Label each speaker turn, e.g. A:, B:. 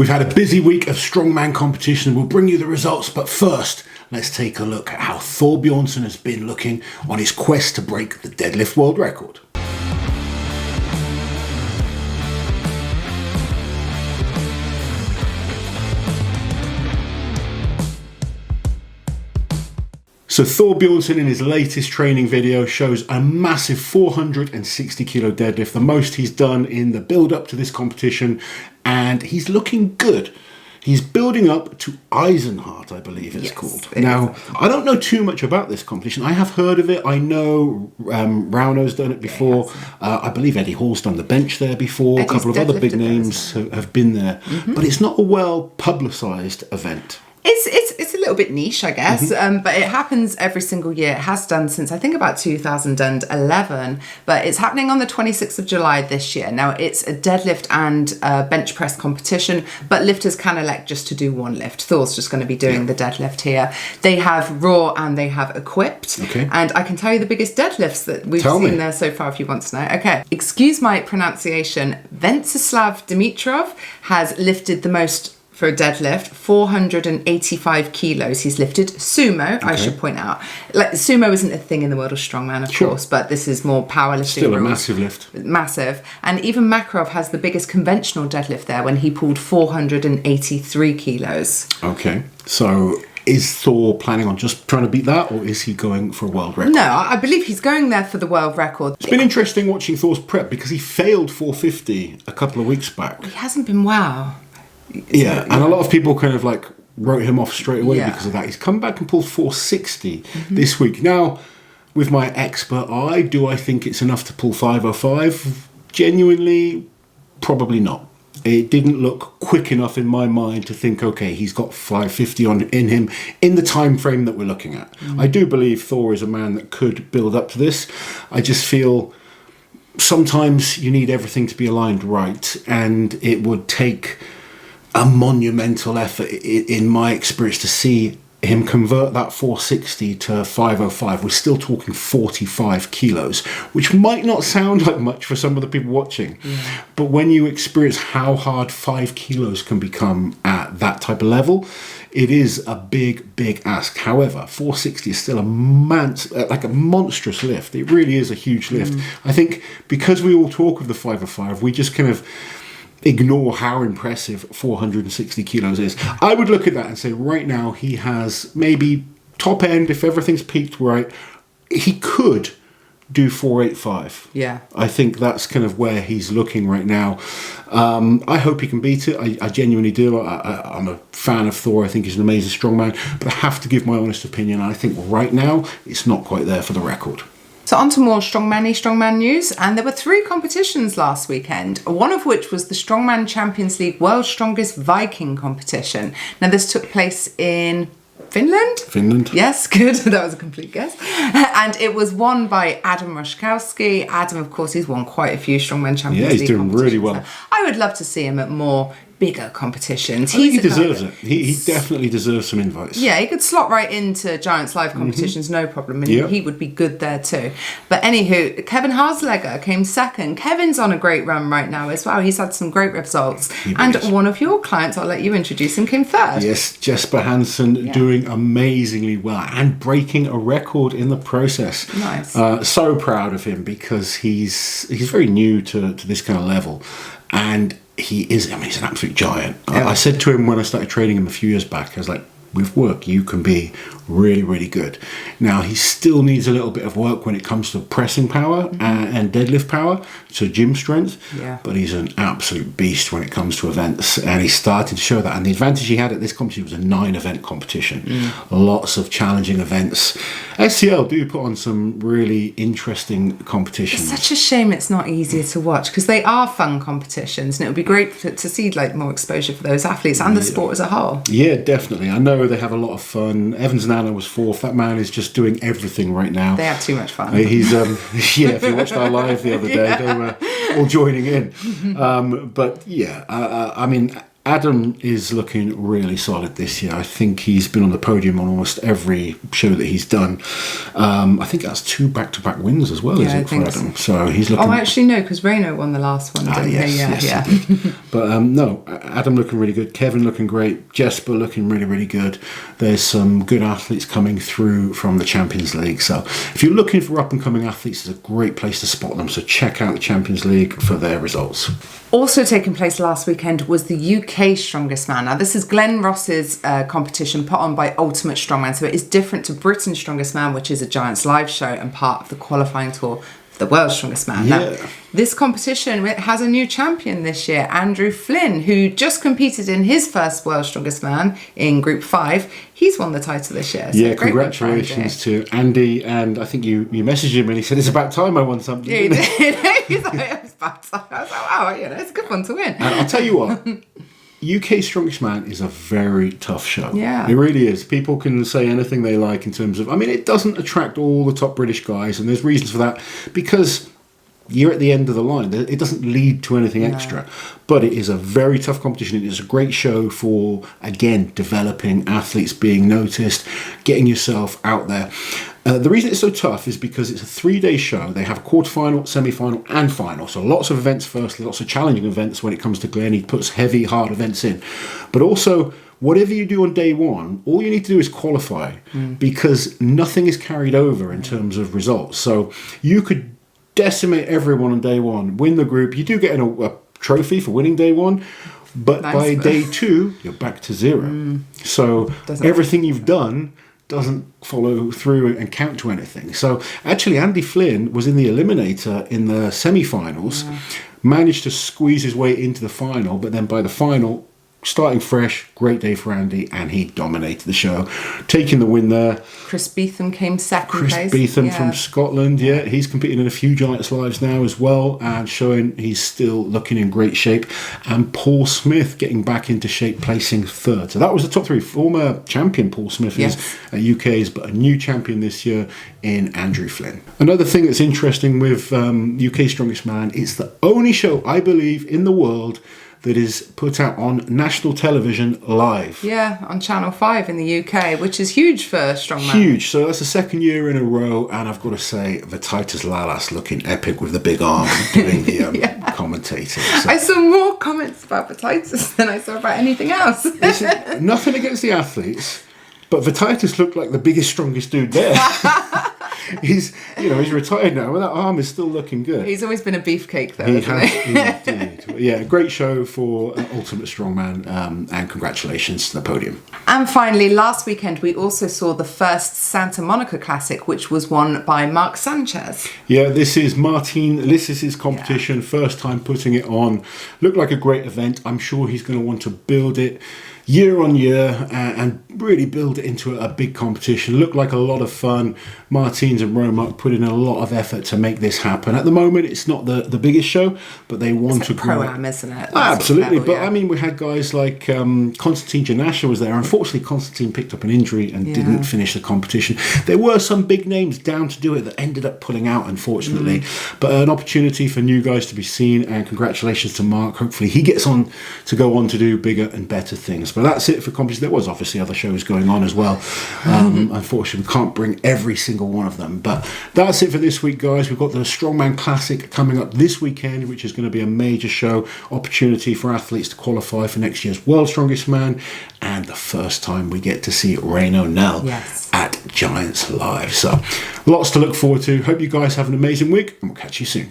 A: We've had a busy week of strongman competition. We'll bring you the results, but first, let's take a look at how Thor Bjornsson has been looking on his quest to break the deadlift world record. So Thor Bjornsson in his latest training video shows a massive 460 kilo deadlift, the most he's done in the build up to this competition, and he's looking good. He's building up to Eisenhart, I believe it's called. Now, I don't know too much about this competition. I have heard of it. I know Rauno's done it before. I believe Eddie Hall's done the bench there before.
B: Eddie's
A: a couple of other big names have been there. But it's not a well publicised event.
B: It's a little bit niche, I guess, but it happens every single year. It has done since I think about 2011, but it's happening on the 26th of July this year. Now, it's a deadlift and bench press competition, but lifters can elect just to do one lift. Thor's just going to be doing the deadlift here. They have raw and they have equipped, and I can tell you the biggest deadlifts that we've seen there so far if you want to know. Okay, excuse my pronunciation. Venceslav Dimitrov has lifted the most for a deadlift, 485 kilos he's lifted. Sumo, I should point out. Like, sumo isn't a thing in the world of strongman, of course, but this is more powerlifting.
A: Still a massive lift.
B: Massive. And even Makarov has the biggest conventional deadlift there when he pulled 483 kilos. Okay,
A: so is Thor planning on just trying to beat that, or is he going for a world record?
B: No, I believe he's going there for the world record.
A: It's been interesting watching Thor's prep because he failed 450 a couple of weeks back.
B: He hasn't been wow.
A: Yeah, and a lot of people kind of like wrote him off straight away because of that. He's come back and pulled 460 this week. Now, with my expert eye, do I think it's enough to pull 505? Genuinely, probably not. It didn't look quick enough in my mind to think, okay, he's got 550 in him in the time frame that we're looking at. I do believe Thor is a man that could build up to this. I just feel sometimes you need everything to be aligned right, and it would take a monumental effort, in my experience, to see him convert that 460 to 505. We're still talking 45 kilos, which might not sound like much for some of the people watching. But when you experience how hard 5 kilos can become at that type of level, it is a big, big ask. However, 460 is still a monstrous lift. It really is a huge lift. I think because we all talk of the 505, we just kind of ignore how impressive 460 kilos is. I would look at that and say right now he has maybe top end, if everything's peaked right, he could do 485. Yeah. I think that's kind of where he's looking right now. I hope he can beat it. I genuinely do. I'm a fan of Thor. I think he's an amazing strongman, but I have to give my honest opinion. I think right now it's not quite there for the record.
B: So on to more strongman news, and there were 3 competitions last weekend, one of which was the Strongman Champions League World's Strongest Viking competition. Now this took place in Finland? Yes, good. That was a complete guess. And it was won by Adam Roszkowski. Adam, of course, he's won quite a few Strongman Champions League.
A: Yeah, he's doing really well.
B: I would love to see him at more bigger competitions.
A: I think he deserves it. He definitely deserves some invites.
B: Yeah, he could slot right into Giants Live competitions, no problem, and he would be good there too. But anywho, Kevin Harslegger came second. Kevin's on a great run right now as well. He's had some great results. And one of your clients, I'll let you introduce him, came third.
A: Yes, Jesper Hansen doing amazingly well and breaking a record in the process.
B: Nice.
A: So proud of him because he's very new to this kind of level. And he's an absolute giant. I said to him when I started training him a few years back, I was like, with work, you can be really, really good. Now, he still needs a little bit of work when it comes to pressing power and deadlift power, so gym strength, but he's an absolute beast when it comes to events, and he's starting to show that. And the advantage he had at this competition was a 9-event competition. Lots of challenging events. SCL do put on some really interesting competitions.
B: It's such a shame it's not easier to watch, because they are fun competitions, and it would be great to see like more exposure for those athletes and the sport as a whole.
A: Yeah, definitely. I know they have a lot of fun. Evans Nana was 4th. That man is just doing everything right now.
B: They have too much fun.
A: He's if you watched our live the other day, they were all joining in. But yeah, I mean, Adam is looking really solid this year. I think he's been on the podium on almost every show that he's done. I think that's 2 back-to-back wins as well, is it, for Adam? So he's looking...
B: Oh, actually, no, because Reno won the last one, didn't he?
A: Yeah. But no, Adam looking really good. Kevin looking great. Jesper looking really, really good. There's some good athletes coming through from the Champions League. So if you're looking for up-and-coming athletes, it's a great place to spot them. So check out the Champions League for their results.
B: Also taking place last weekend was the UK Strongest Man. Now, this is Glenn Ross's competition put on by Ultimate Strongman, so it is different to Britain's Strongest Man, which is a Giants live show and part of the qualifying tour for the World's Strongest Man.
A: Yeah.
B: Now, this competition has a new champion this year, Andrew Flynn, who just competed in his first World's Strongest Man in Group 5. He's won the title this year. So
A: yeah, congratulations to Andy. And I think you messaged him and he said, it's about time I won something.
B: Yeah, he did. He's like, it was about time. I was like, wow, it's a good one to win.
A: And I'll tell you what, UK Strongest Man is a very tough show.
B: Yeah.
A: It really is. People can say anything they like in terms of, I mean, it doesn't attract all the top British guys, and there's reasons for that, because you're at the end of the line. It doesn't lead to anything extra. But it is a very tough competition. It is a great show for, again, developing athletes, being noticed, getting yourself out there. The reason it's so tough is because it's a 3-day show. They have a quarterfinal, semi-final, and final. So lots of events firstly, lots of challenging events when it comes to Glenn. He puts heavy, hard events in. But also, whatever you do on day one, all you need to do is qualify, because nothing is carried over in terms of results. So you could decimate everyone on day one, win the group. You do get a trophy for winning day one, but by day 2, you're back to 0. So everything you've done doesn't follow through and count to anything. So actually Andy Flynn was in the eliminator in the semi-finals, managed to squeeze his way into the final, but then by the final, starting fresh, great day for Andy, and he dominated the show, taking the win there.
B: Chris Beetham came second place.
A: Chris Beetham from Scotland, he's competing in a few Giants Lives now as well, and showing he's still looking in great shape. And Paul Smith getting back into shape, placing 3rd. So that was the top 3. Former champion Paul Smith is UK's, but a new champion this year in Andrew Flynn. Another thing that's interesting with UK Strongest Man, it's the only show, I believe, in the world that is put out on national television live.
B: Yeah, on Channel 5 in the UK, which is huge for Strongman.
A: Huge. So that's the 2nd year in a row, and I've got to say, Vitatis Lalas looking epic with the big arm doing the commentating. So.
B: I saw more comments about Vitatis than I saw about anything else.
A: Listen, nothing against the athletes, but Vitatis looked like the biggest, strongest dude there. He's retired now, and that arm is still looking good.
B: He's always been a beefcake, though,
A: He
B: hasn't he?
A: has, indeed. Yeah, great show for Ultimate Strongman, and congratulations to the podium.
B: And finally, last weekend, we also saw the first Santa Monica Classic, which was won by Mark Sanchez.
A: Yeah, this is Martin Lissis' competition, first time putting it on. Looked like a great event. I'm sure he's going to want to build it year on year and really build it into a big competition. Looked like a lot of fun. Martins and Romark put in a lot of effort to make this happen. At the moment, it's not the biggest show, but they want to grow.
B: Pro-am, isn't it?
A: Absolutely, level, but I mean, we had guys like Konstantin Janasha was there. Unfortunately, Konstantin picked up an injury and didn't finish the competition. There were some big names down to do it that ended up pulling out, unfortunately. But an opportunity for new guys to be seen, and congratulations to Mark. Hopefully he gets on to go on to do bigger and better things. But that's it for competition. There was obviously other shows going on as well. Unfortunately, we can't bring every single one of them. But that's it for this week, guys. We've got the Strongman Classic coming up this weekend, which is going to be a major show, opportunity for athletes to qualify for next year's World's Strongest Man, and the first time we get to see Rain O'Neill at Giants Live. So lots to look forward to. Hope you guys have an amazing week, and we'll catch you soon.